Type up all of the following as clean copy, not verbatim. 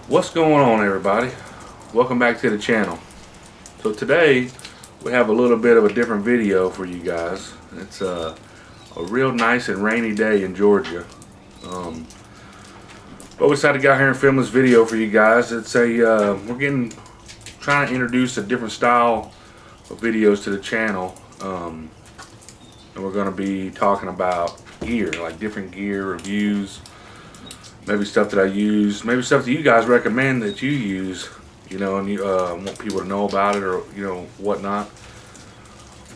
What's going on, everybody? Welcome back to the channel. So today we have a little bit of a different video for you guys. It's a real nice and rainy day in Georgia, but we decided to get out here and film this video for you guys. It's a trying to introduce a different style of videos to the channel, and we're going to be talking about gear, like different gear reviews. Maybe stuff that I use, maybe stuff that you guys recommend that you use, and you want people to know about it, or whatnot.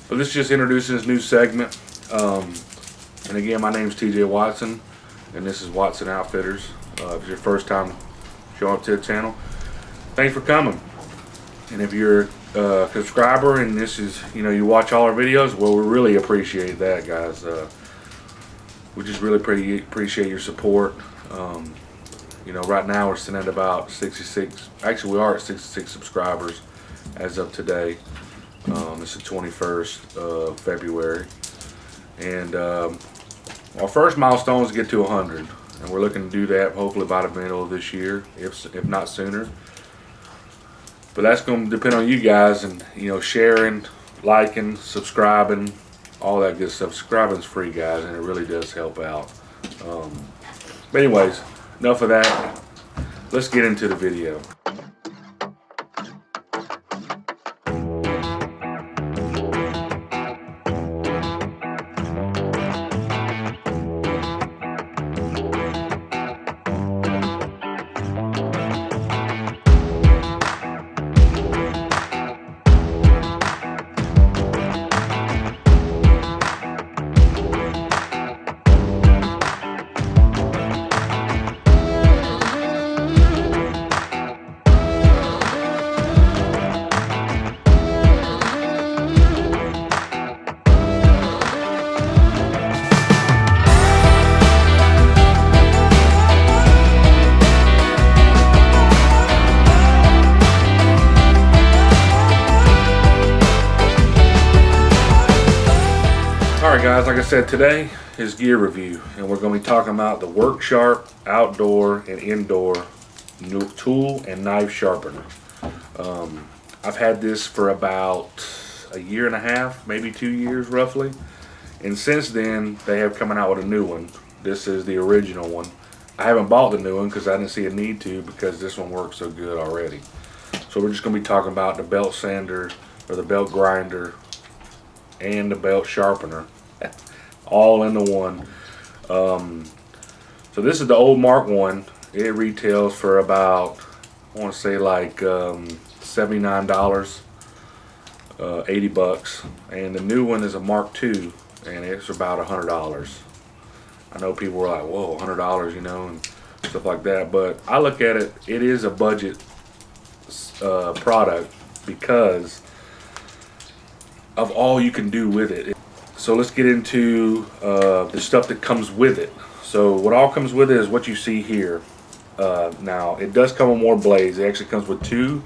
But this is just introducing this new segment. And again, my name's TJ Watson, and this is Watson Outfitters. If it's your first time showing up to the channel, thanks for coming. And if you're a subscriber and this is, you watch all our videos, well, we really appreciate that, guys. We just really appreciate your support. Right now we're sitting at about 66. Actually, we are at 66 subscribers as of today. It's the 21st of February, and our first milestone is to get to 100, and we're looking to do that hopefully by the middle of this year, if not sooner. But that's going to depend on you guys, and sharing, liking, subscribing, all that good stuff. Subscribing is free, guys, and it really does help out. But anyways, enough of that. Let's get into the video. Alright guys, like I said, today is gear review, and we're going to be talking about the Work Sharp outdoor and indoor tool and knife sharpener. I've had this for about a year and a half, maybe 2 years roughly, and since then they have come out with a new one. This is the original one. I haven't bought the new one because I didn't see a need to, because this one works so good already. So we're just going to be talking about the belt sander, or the belt grinder, and the belt sharpener, all into one. So this is the old Mark 1. It retails for about, I want to say like $79, 80 bucks, and the new one is a Mark 2, and it's about $100. I know people were like, whoa, $100, and stuff like that, but I look at it, it is a budget product because of all you can do with it. So let's get into the stuff that comes with it. So what all comes with it is what you see here. Now it does come with more blades. It actually comes with 2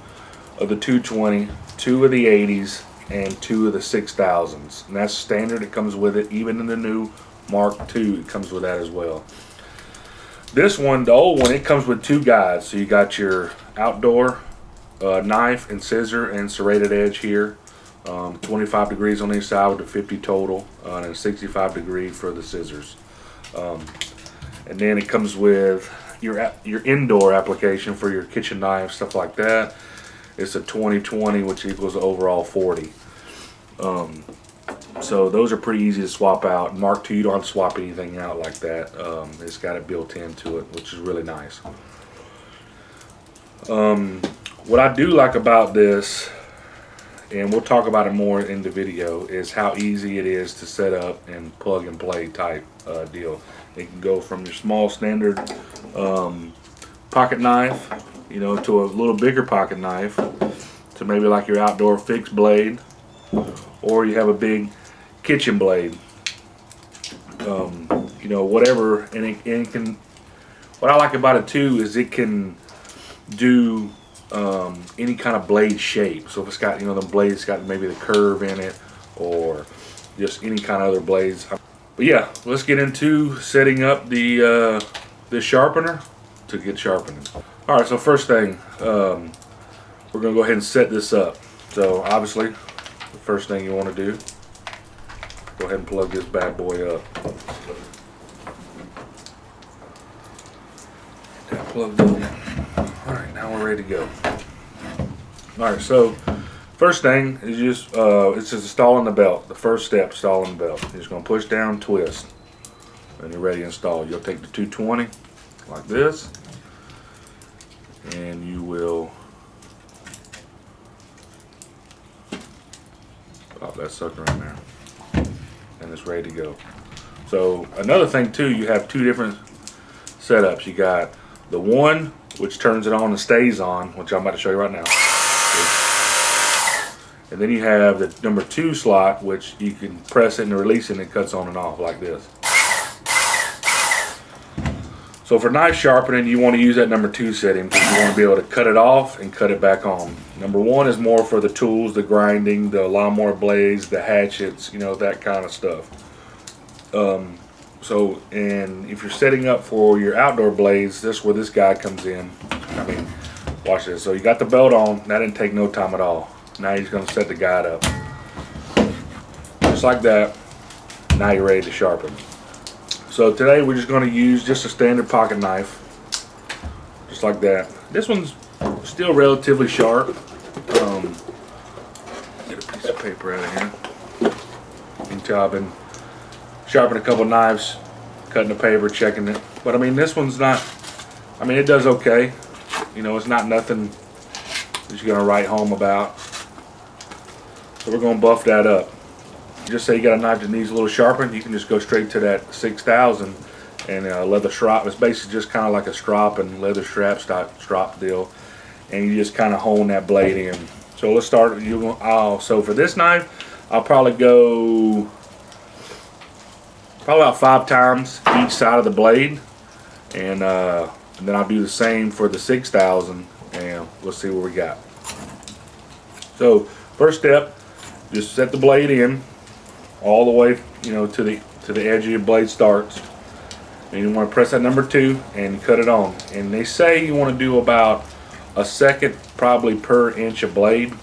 of the 220, 2 of the 80s, and 2 of the 6000s, and that's standard. It comes with it. Even in the new Mark II, it comes with that as well. This one, the old one, it comes with 2 guides. So you got your outdoor knife and scissor and serrated edge here. 25 degrees on each side with a 50 total, and a 65 degree for the scissors. And then it comes with your indoor application for your kitchen knife, stuff like that. It's a 20-20, which equals overall 40. So those are pretty easy to swap out. Mark II, you don't have to swap anything out like that. It's got it built into it, which is really nice. What I do like about this, and we'll talk about it more in the video, is how easy it is to set up and plug and play type deal. It can go from your small standard pocket knife, to a little bigger pocket knife, to maybe like your outdoor fixed blade, or you have a big kitchen blade. Whatever, and it can. What I like about it too is it can do any kind of blade shape. So if it's got, the blade's got maybe the curve in it, or just any kind of other blades. But yeah, let's get into setting up the sharpener to get sharpening. Alright, so first thing, we're going to go ahead and set this up. So obviously, the first thing you want to do, go ahead and plug this bad boy up. Get that plugged in. Alright, now we're ready to go. Alright, so first thing is just it's just installing the belt. The first step, installing the belt. You're just going to push down, twist, and you're ready to install. You'll take the 220 like this, and you will pop that sucker in there, and it's ready to go. So another thing too, you have two different setups. You got the one which turns it on and stays on, which I'm about to show you right now. And then you have the number 2 slot, which you can press it and release it and it cuts on and off like this. So for knife sharpening, you want to use that number 2 setting because you want to be able to cut it off and cut it back on. Number 1 is more for the tools, the grinding, the lawnmower blades, the hatchets, you know, that kind of stuff. And if you're setting up for your outdoor blades, this is where this guy comes in. I mean, watch this. So you got the belt on. That didn't take no time at all. Now he's going to set the guide up. Just like that. Now you're ready to sharpen. So today we're just going to use just a standard pocket knife. Just like that. This one's still relatively sharp. Get a piece of paper out of here. Until I've been sharpening a couple knives, cutting the paper, checking it. But I mean, this one's not, I mean, it does okay. You know, it's not nothing that you're going to write home about. So we're going to buff that up. Just say you got a knife that needs a little sharpened, you can just go straight to that 6000 and leather strap. It's basically just kind of like a strop and leather strap deal, and you just kind of hone that blade in. So let's start. So for this knife, I'll probably go about 5 times each side of the blade, and then I'll do the same for the 6000, and we'll see what we got. So first step, just set the blade in all the way, you know, to the edge of your blade starts, and you want to press that number 2 and cut it on. And they say you want to do about a second probably per inch of blade,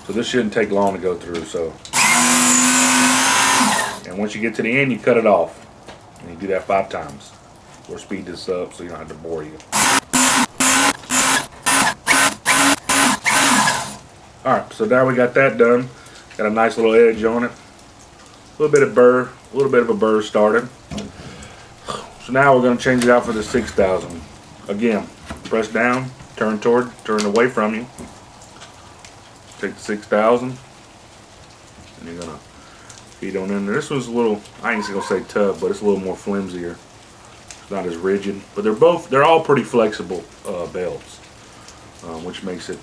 so this shouldn't take long to go through. So, and once you get to the end, you cut it off, and you do that 5 times. We'll speed this up so you don't have to bore you. Alright, so now we got that done. Got a nice little edge on it. A little bit of a burr started. So now we're going to change it out for the 6000. Again, press down, turn away from you. Take the 6000, and you're going to feed on in there. This one's a little, I ain't going to say tough, but it's a little more flimsier. It's not as rigid, but they're all pretty flexible belts, which makes it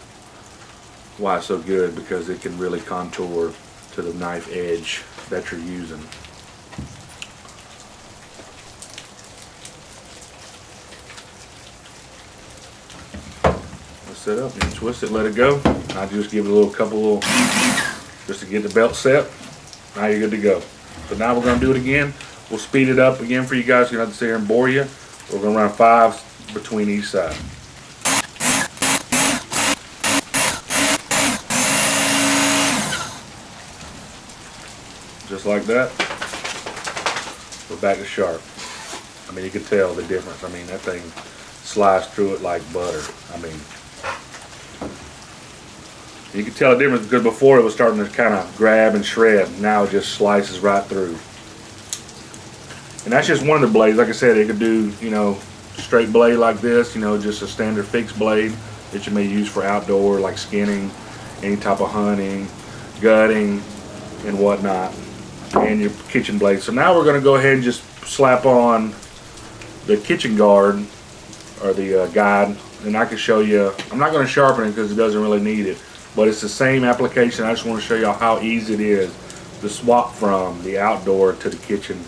why it's so good, because it can really contour to the knife edge that you're using. Let's set up and twist it, let it go. I just give it a couple just to get the belt set. Now you're good to go. So now we're going to do it again. We'll speed it up again for you guys. You don't have to sit here and bore you. We're going to run 5 between each side. Just like that. We're back to sharp. I mean, you can tell the difference. I mean, that thing slides through it like butter. I mean, you can tell the difference because before it was starting to kind of grab and shred. Now it just slices right through. And that's just one of the blades. Like I said, it could do, you know, straight blade like this, you know, just a standard fixed blade that you may use for outdoor, like skinning, any type of hunting, gutting, and whatnot, and your kitchen blade. So now we're going to go ahead and just slap on the kitchen guard, or the guide, and I can show you. I'm not going to sharpen it because it doesn't really need it, but it's the same application. I just want to show you how easy it is to swap from the outdoor to the kitchen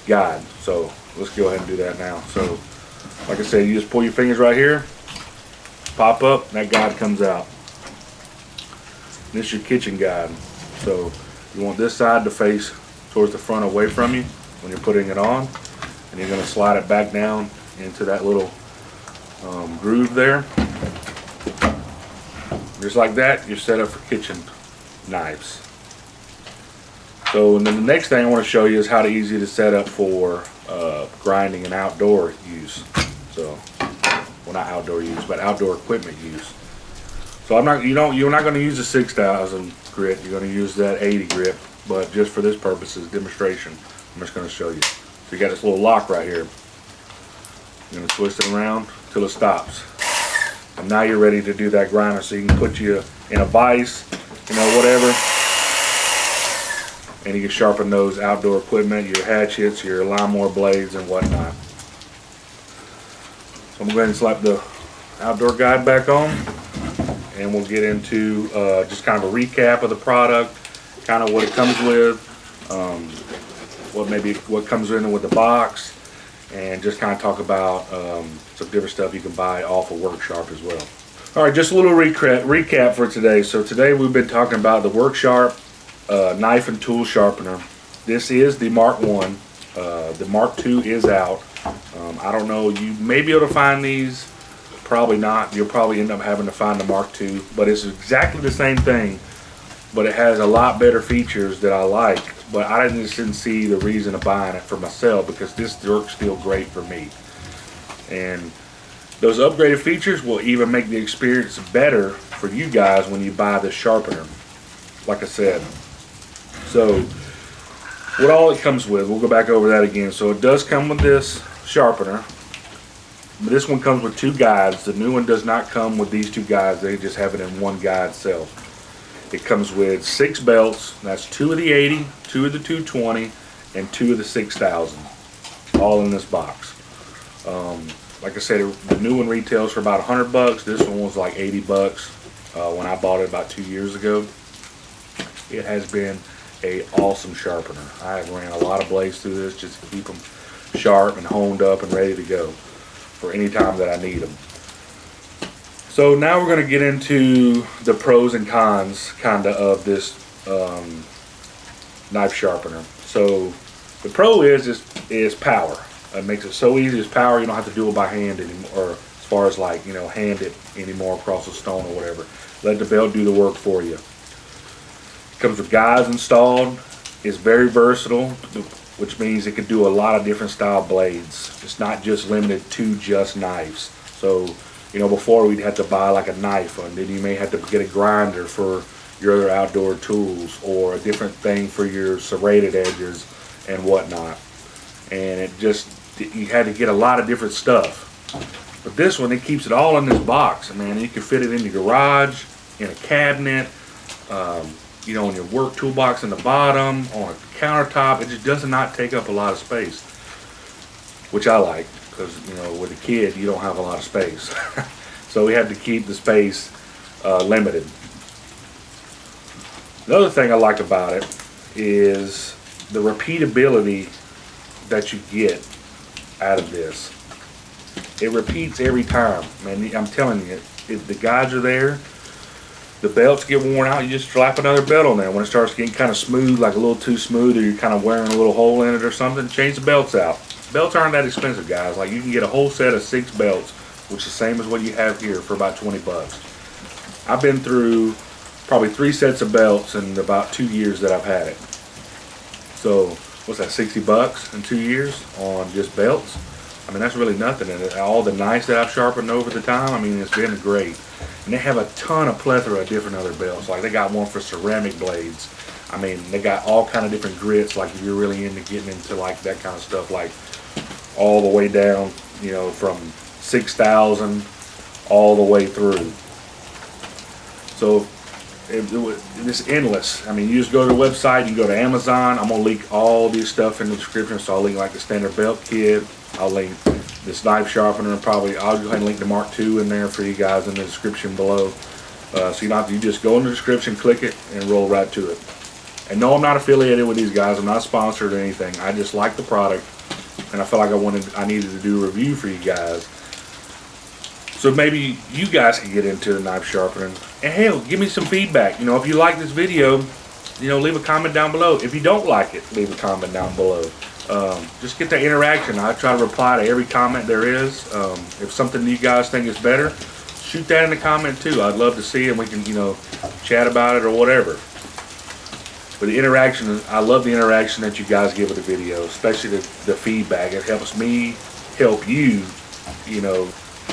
guide. So let's go ahead and do that now. So like I said, you just pull your fingers right here, pop up, and that guide comes out. And this is your kitchen guide. So you want this side to face towards the front, away from you when you're putting it on, and you're going to slide it back down into that little groove there. Just like that, you're set up for kitchen knives. So and then the next thing I want to show you is how easy to set up for grinding and outdoor use. So, well, not outdoor use, but outdoor equipment use. So you're not going to use the 6,000 grit. You're going to use that 80 grit, but just for this purposes, demonstration, I'm just going to show you. So you got this little lock right here. You're going to twist it around till it stops. And now you're ready to do that grinder, so you can put you in a vise, you know, whatever, and you can sharpen those outdoor equipment, your hatchets, your lawnmower blades, and whatnot. So I'm going to go ahead and slap the outdoor guide back on, and we'll get into just kind of a recap of the product, kind of what it comes with, what comes in with the box, and just kind of talk about some different stuff you can buy off of Worksharp as well. All right, just a little recap for today. So today we've been talking about the Worksharp knife and tool sharpener. This is the Mark 1. The Mark 2 is out. I don't know, you may be able to find these, probably not. You'll probably end up having to find the Mark 2, but it's exactly the same thing, but it has a lot better features that I like. But I just didn't see the reason of buying it for myself, because this works still great for me. And those upgraded features will even make the experience better for you guys when you buy the sharpener, like I said. So what all it comes with, we'll go back over that again. So it does come with this sharpener. This one comes with 2 guides. The new one does not come with these 2 guides. They just have it in one guide itself. It comes with 6 belts. That's 2 of the 80, 2 of the 220, and 2 of the 6,000, all in this box. Like I said, the new one retails for about $100. This one was like $80 when I bought it about 2 years ago. It has been an awesome sharpener. I have ran a lot of blades through this just to keep them sharp and honed up and ready to go for any time that I need them. So now we're going to get into the pros and cons kind of this knife sharpener. So the pro is power. It makes it so easy. It's power. You don't have to do it by hand anymore, or as far as like, you know, hand it anymore across a stone or whatever. Let the belt do the work for you. It comes with guides installed. It's very versatile, which means it can do a lot of different style blades. It's not just limited to just knives. So, you know, before we'd have to buy like a knife, and then you may have to get a grinder for your other outdoor tools, or a different thing for your serrated edges and whatnot. And it just, you had to get a lot of different stuff. But this one, it keeps it all in this box. I mean, you can fit it in your garage, in a cabinet, you know, in your work toolbox in the bottom, on a countertop. It just does not take up a lot of space, which I like, because, you know, with a kid, you don't have a lot of space. So we have to keep the space limited. Another thing I like about it is the repeatability that you get out of this. It repeats every time, man. I'm telling you, if the guides are there, the belts get worn out, you just slap another belt on there. When it starts getting kind of smooth, like a little too smooth, or you're kind of wearing a little hole in it or something, change the belts out. Belts aren't that expensive, guys. Like, you can get a whole set of 6 belts, which is the same as what you have here, for about $20. I've been through probably 3 sets of belts in about 2 years that I've had it. So what's that, $60 in 2 years on just belts? I mean, that's really nothing. And all the knives that I've sharpened over the time, I mean, it's been great. And they have a ton of plethora of different other belts. Like, they got one for ceramic blades. I mean, they got all kind of different grits. Like, if you're really into getting into like that kind of stuff, like all the way down, you know, from 6,000 all the way through. So it's endless. I mean, you just go to the website, you go to Amazon. I'm gonna link all this stuff in the description. So I'll link like the standard belt kit. I'll link this knife sharpener, and probably I'll go ahead and link the Mark II in there for you guys in the description below. So you don't have to, you just go in the description, click it, and roll right to it. And no, I'm not affiliated with these guys. I'm not sponsored or anything. I just like the product, and I felt like I needed to do a review for you guys. So maybe you guys can get into the knife sharpening. And hell, give me some feedback. You know, if you like this video, leave a comment down below. If you don't like it, leave a comment down below. Just get that interaction. I try to reply to every comment there is. If something you guys think is better, shoot that in the comment too. I'd love to see it, and we can, chat about it or whatever. But the interaction, I love the interaction that you guys give with the video, especially the feedback. It helps me help you,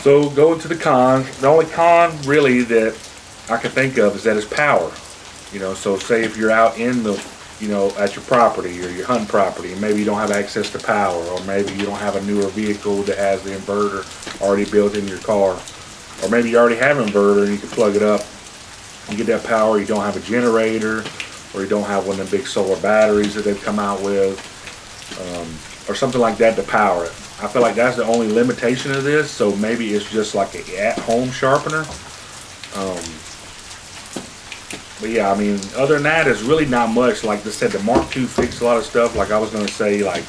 So going to the con, the only con really that I can think of is that it's power. So say if you're out in the, at your property or your hunting property, and maybe you don't have access to power, or maybe you don't have a newer vehicle that has the inverter already built in your car, or maybe you already have an inverter and you can plug it up and get that power. You don't have a generator, or you don't have one of the big solar batteries that they've come out with, or something like that to power it. I feel like that's the only limitation of this, so maybe it's just like an at-home sharpener. But yeah, I mean, other than that, it's really not much. Like I said, the Mark II fixed a lot of stuff. Like I was going to say, like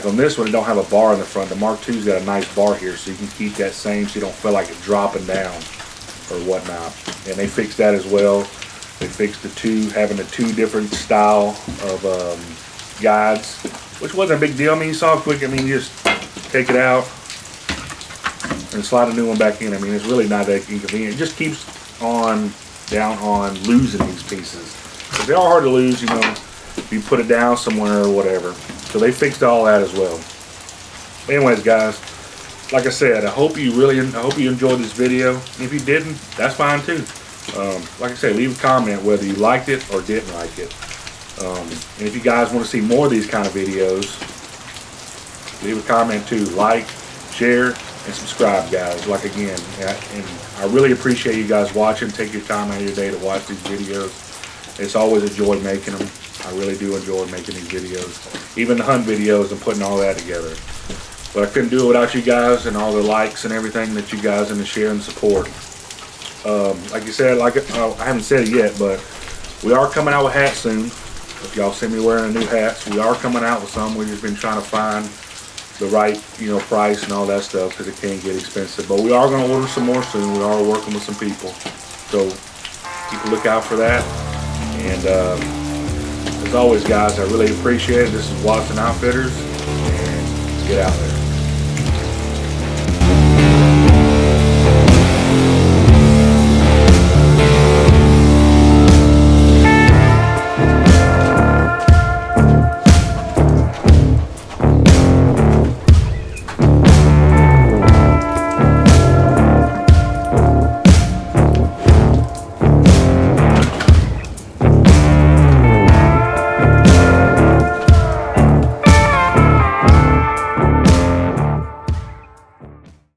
on this one, it don't have a bar in the front. The Mark II's got a nice bar here, so you can keep that same so you don't feel like it dropping down or whatnot. And they fixed that as well. They fixed having the two different style of guides, which wasn't a big deal. I mean, you saw quick. I mean, you just take it out and slide a new one back in. I mean, it's really not that inconvenient. It just keeps down on losing these pieces. But they are hard to lose, if you put it down somewhere or whatever. So they fixed all that as well. But anyways, guys, like I said, I hope you enjoyed this video. If you didn't, that's fine too. Like I said, leave a comment whether you liked it or didn't like it. And if you guys want to see more of these kind of videos, leave a comment too. Like, share, and subscribe, guys. Like again, and I really appreciate you guys watching. Take your time out of your day to watch these videos. It's always a joy making them. I really do enjoy making these videos, even the hunt videos and putting all that together. But I couldn't do it without you guys and all the likes and everything that you guys and the share and support. Like you said, I haven't said it yet, but we are coming out with hats soon. If y'all see me wearing a new hats, we are coming out with some. We've just been trying to find the right, price and all that stuff, because it can get expensive. But we are going to order some more soon. We are working with some people, so keep a lookout for that. And as always, guys, I really appreciate it. This is Watson Outfitters, and let's get out there.